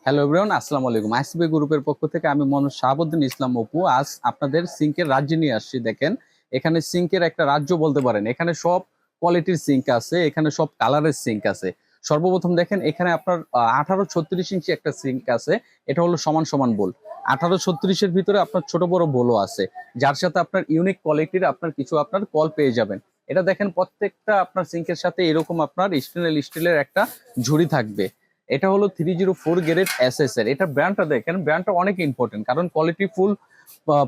Hello everyone, আসসালামু আলাইকুম। ICB গ্রুপের পক্ষ থেকে আমি মোহাম্মদ শাহাবুদ্দিন ইসলাম অপু আজ আপনাদের সিঙ্কের রাজ্যে নিয়ে আসছি। দেখেন, এখানে সিঙ্কের একটা রাজ্য বলতে পারেন। এখানে সব কোয়ালিটির সিঙ্ক আছে, এখানে সব কালারের সিঙ্ক আছে। সর্বপ্রথম দেখেন, এখানে আপনার 18-36 ইঞ্চি একটা সিঙ্ক আছে। এটা হলো সমান সমান বোল। 18-36-এর ভিতরে আপনার ছোট বড় বোলও আছে, যার সাথে আপনার ইউনিক কোয়ালিটির আপনার কিছু আপনার কল পেয়ে যাবেন। এটা দেখেন, প্রত্যেকটা আপনার সিঙ্কের সাথে এরকম আপনার স্টেনলেস স্টিলের একটা ঝুড়ি থাকবে। এটা হলো 304 গ্রেড এসএস এর। এটা ব্র্যান্ডটা দেখেন, ব্র্যান্ডটা অনেক ইম্পর্টেন্ট, কারণ কোয়ালিটি ফুল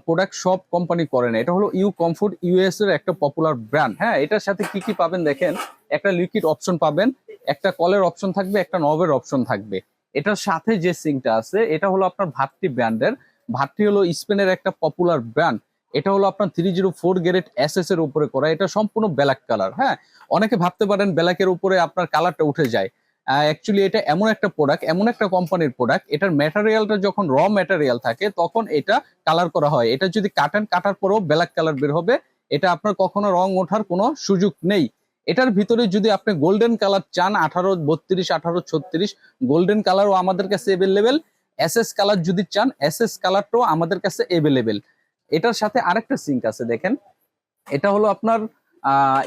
প্রোডাক্ট সব কোম্পানি করে না। এটা হলো ইউ কমফোর্ট ইউএস এর একটা পপুলার ব্র্যান্ড। হ্যাঁ, এটার সাথে কি কি পাবেন দেখেন, একটা লিকুইড অপশন পাবেন, একটা কলের অপশন থাকবে, একটা নবের অপশন থাকবে। এটার সাথে যে সিঙ্কটা আছে এটা হলো আপনার ভাট্টি ব্র্যান্ডের। ভাট্টি হলো স্পেনের একটা পপুলার ব্র্যান্ড। এটা হলো আপনার 304 গ্রেড এসএস এর উপরে করা। এটা সম্পূর্ণ ব্ল্যাক কালার। হ্যাঁ, অনেকে ভাবতে পারেন ব্ল্যাকের উপরে আপনার কালারটা উঠে যায়। অ্যাকচুয়ালি এটা এমন একটা প্রোডাক্ট, এমন একটা কোম্পানির প্রোডাক্ট, এটার ম্যাটেরিয়ালটা যখন র ম্যাটেরিয়াল থাকে তখন এটা কালার করা হয়। এটা যদি কাটার পরেও ব্ল্যাক কালার বের হবে। এটা আপনার কখনো রং ওঠার কোনো সুযোগ নেই। এটার ভিতরে যদি আপনি গোল্ডেন কালার চান, 18-32, 18-36 গোল্ডেন কালারও আমাদের কাছে এভেলেবেল। এসএস কালার যদি চান, এসএস কালারটাও আমাদের কাছে এভেলেবেল। এটার সাথে আরেকটা সিঙ্ক আছে দেখেন, এটা হলো আপনার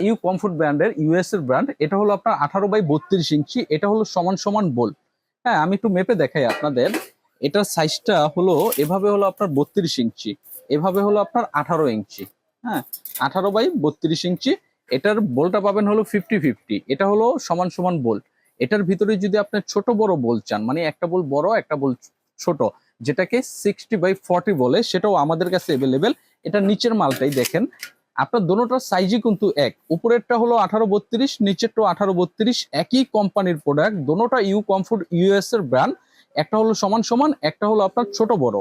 ইউ কমফোর্ট ব্র্যান্ডের, ইউএস এর ব্র্যান্ড। এটা হলো আপনার 18-32 ইঞ্চি। এটা হলো সমান সমান বোল। হ্যাঁ, আমি একটু মেপে দেখাই আপনাদের। এটার সাইজটা হলো এভাবে, হলো আপনার 32 ইঞ্চি, এভাবে হলো আপনার 18 ইঞ্চি। হ্যাঁ, 18-32 ইঞ্চি। এটার বোলটা পাবেন হলো 50-50। এটা হলো সমান সমান বোল। এটার ভিতরে যদি আপনি ছোট বড় বোল চান, মানে একটা বোল বড় একটা বোল ছোট, যেটাকে 60/40 বলে, সেটাও আমাদের কাছে এভেলেবেল। এটা নিচের মালটাই দেখেন, আপনার দোনোটার সাইজই কিন্তু এক। উপরেরটা হলো 18-32, নিচেরটা 18-32, একই কোম্পানির প্রোডাক্ট। দোনোটা ইউ কমফোর্ট ইউএস এর ব্র্যান্ড। একটা হলো সমান সমান, একটা হলো আপনার ছোট বড়।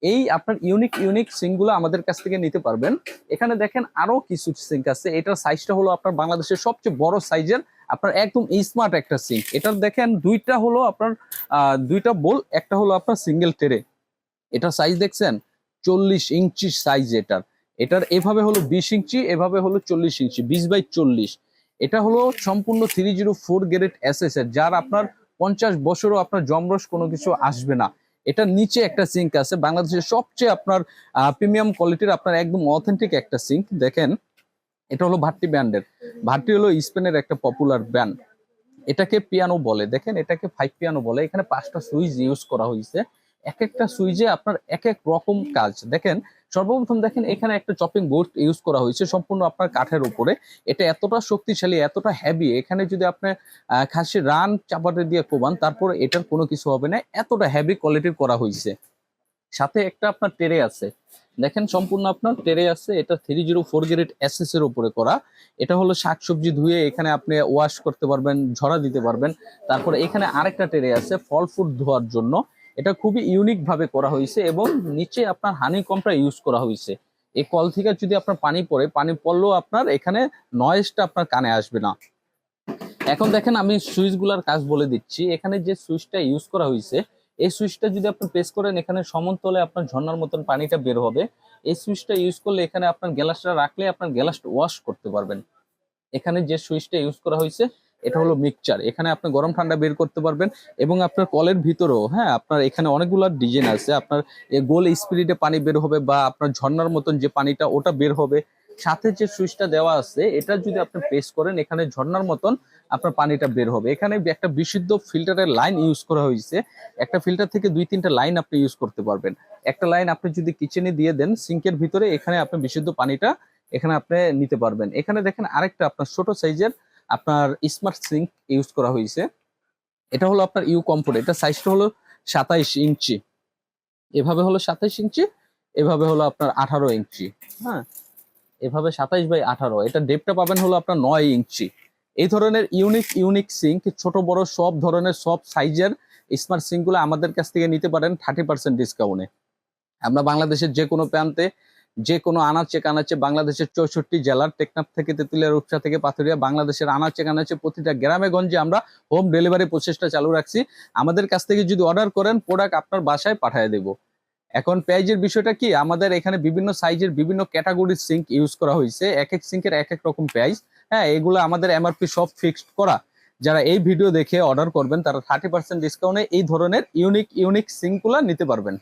এই আপনার ইউনিক ইউনিক সিঙ্ক গুলো আমাদের কাছ থেকে নিতে পারবেন। এখানে দেখেন আরো কিছু সিঙ্ক আছে। এটার সাইজটা হলো আপনার বাংলাদেশের সবচেয়ে বড় সাইজের, আপনার একদম স্মার্ট একটা সিঙ্ক। এটার দেখেন দুইটা হলো আপনার দুইটা বোল, একটা হলো আপনার সিঙ্গেল টেরে। এটার সাইজ দেখছেন, 40 ইঞ্চি সাইজ এটার। এটার এভাবে হলো 20 ইঞ্চি, এভাবে হলো 40 ইঞ্চি, 20/40। এটা হলো সম্পূর্ণ 304 গ্রেড এসএস এর, যার আপনার 50 বছরও আপনার জমরস কোনো কিছু আসবে না। এটার নিচে একটা সিঙ্ক আছে, বাংলাদেশের সবচেয়ে আপনার প্রিমিয়াম কোয়ালিটির, আপনার একদম অথেন্টিক একটা সিঙ্ক দেখেন। এটা হলো ভাট্টি ব্র্যান্ডের। ভাট্টি হলো স্পেনের একটা পপুলার ব্র্যান্ড। এটাকে পিয়ানো বলে, দেখেন এটাকে 5 পিয়ানো বলে। এখানে 5টা সুইচ ইউজ করা হয়েছে। এক একটা সুইচে আপনার এক এক রকম কাজ। দেখেন, সর্বপ্রথম দেখেন এখানে একটা চপিং বোর্ড ইউজ করা হয়েছে সম্পূর্ণ আপনার কাঠের উপরে। এটা এতটা শক্তিশালী, এতটা হেভি, এখানে যদি আপনি খাসি রান চাপাতে দিয়ে কোবান, তারপর এটার কোনো কিছু হবে না, এতটা হেভি কোয়ালিটির করা হয়েছে। সাথে একটা আপনার টেরে আছে, দেখেন সম্পূর্ণ আপনার টেরে আছে। এটা 304 গ্রেড এসএস এর উপরে করা। এটা হলো শাকসবজি ধুয়ে এখানে আপনি ওয়াশ করতে পারবেন, ঝরা দিতে পারবেন। তারপরে এখানে আরেকটা টেরে আছে ফল ফ্রুট ধোয়ার জন্য। এটা খুবই ইউনিক ভাবে করা হয়েছে, এবং নিচে আপনার হানি কমটা ইউজ করা হয়েছে। এই কল থেকে যদি আপনার পানি পড়ে, পানি পড়লেও আপনার এখানে নয়েজটা আপনার কানে আসবে না। এখন দেখেন, আমি সুইচগুলোর কাজ বলে দিচ্ছি। এখানে যে সুইচটা ইউজ করা হয়েছে, এই সুইচটা যদি আপনি প্রেস করেন, এখানে সমতলে আপনার ঝর্ণার মতন পানিটা বের হবে। এই সুইচটা ইউজ করলে এখানে আপনার গ্লাসটা রাখলে আপনার গ্লাসটা ওয়াশ করতে পারবেন। এখানে যে সুইচটা ইউজ করা হয়েছে এটা হলো মিক্সচার। এখানে আপনি গরম ঠান্ডা বের করতে পারবেন, এবং আপনার কলের ভিতরেও, হ্যাঁ, আপনার এখানে অনেকগুলো ডিজাইন আছে। আপনার গোল স্পিরিটে পানি বের হবে, বা আপনার ঝর্ণার মতন যে পানিটা ওটা বের হবে। সাথে যে সুইচটা দেওয়া আছে, এটা যদি আপনি প্রেস করেন, এখানে ঝর্ণার মতন আপনার পানিটা বের হবে। এখানে একটা বিশুদ্ধ ফিল্টারের লাইন ইউজ করা হয়েছে। একটা ফিল্টার থেকে 2-3টা লাইন আপনি ইউজ করতে পারবেন। একটা লাইন আপনি যদি কিচেনে দিয়ে দেন সিঙ্কের ভিতরে, এখানে আপনি বিশুদ্ধ পানিটা এখানে আপনি নিতে পারবেন। এখানে দেখেন আরেকটা আপনার ছোট সাইজের আপনার স্মার্ট সিঙ্ক ইউজ করা হয়েছে। এটা হলো আপনার ইউ কমফোর্ট। এটা সাইজটা হলো 27 ইঞ্চি, এভাবে হলো 27 ইঞ্চি, এভাবে হলো আপনার 18 ইঞ্চি। হ্যাঁ, এভাবে 27/18। এটা ডেপটা পাবেন হলো আপনার 9 ইঞ্চি। এই ধরনের ইউনিক ইউনিক সিঙ্ক, ছোট বড় সব ধরনের সব সাইজের স্মার্ট সিঙ্ক গুলো আমাদের কাছ থেকে নিতে পারেন 30% ডিসকাউন্টে। আমরা বাংলাদেশের যে কোনো প্রান্তে, যে কোনো আনাচে কানাচে, বাংলাদেশের 64 জেলার, টেকনাফ থেকে তেতুলিয়া, রূপসা থেকে পাথুরিয়া, বাংলাদেশের আনাচে কানাচে প্রতিটা গ্রামে গঞ্জে আমরা হোম ডেলিভারি প্রচেষ্টা চালু রাখছি। আমাদের কাছ থেকে যদি অর্ডার করেন, প্রোডাক্ট আপনার বাসায় পাঠিয়ে দেব। এখন প্রাইজের বিষয়টা কি, আমাদের এখানে বিভিন্ন সাইজের বিভিন্ন ক্যাটাগরির সিঙ্ক ইউজ করা হয়েছে। এক এক সিঙ্কের এক এক রকম প্রাইস। হ্যাঁ, এগুলো আমাদের এমআরপি সব ফিক্সড করা। যারা এই ভিডিও দেখে অর্ডার করবেন তারা 30% ডিসকাউন্টে এই ধরনের ইউনিক সিঙ্কগুলা নিতে পারবেন।